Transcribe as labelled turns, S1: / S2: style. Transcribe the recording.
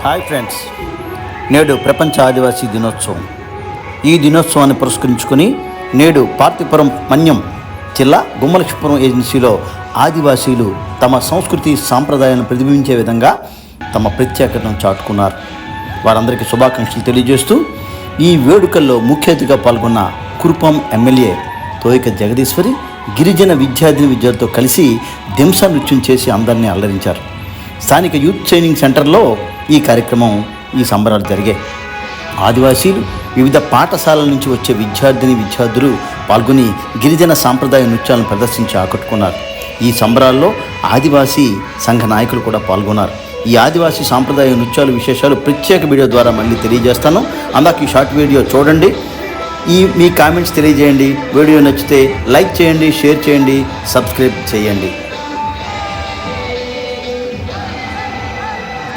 S1: Hi friends, నేడు ప్రపంచ ఆదివాసీ దినోత్సవం. ఈ దినోత్సవాన్ని పురస్కరించుకొని నేడు పార్తీపురం మన్యం జిల్లా గుమ్మలక్ష్మీపురం ఏజెన్సీలో ఆదివాసీలు తమ సంస్కృతి సాంప్రదాయాలను ప్రతిబింబించే విధంగా తమ ప్రత్యేకతను చాటుకున్నారు. వారందరికీ శుభాకాంక్షలు తెలియజేస్తూ ఈ వేడుకల్లో ముఖ్య అతిథిగా పాల్గొన్న కురుపాం ఎమ్మెల్యే తోయిక జగదీశ్వరి గిరిజన విద్యార్థులతో కలిసి దింసా నృత్యం చేసి అందరినీ అల్లరించారు. స్థానిక యూత్ ట్రైనింగ్ సెంటర్లో ఈ సంబరాలు జరిగాయి. ఆదివాసీలు వివిధ పాఠశాలల నుంచి వచ్చే విద్యార్థులు పాల్గొని గిరిజన సాంప్రదాయ నృత్యాలను ప్రదర్శించి ఆకట్టుకున్నారు. ఈ సంబరాల్లో ఆదివాసీ సంఘ నాయకులు కూడా పాల్గొన్నారు. ఈ ఆదివాసీ సాంప్రదాయ నృత్యాల విశేషాలు ప్రత్యేక వీడియో ద్వారా మళ్ళీ తెలియజేస్తాను. అందుకు ఈ షార్ట్ వీడియో చూడండి. మీ కామెంట్స్ తెలియజేయండి. వీడియో నచ్చితే లైక్ చేయండి, షేర్ చేయండి, సబ్స్క్రైబ్ చేయండి.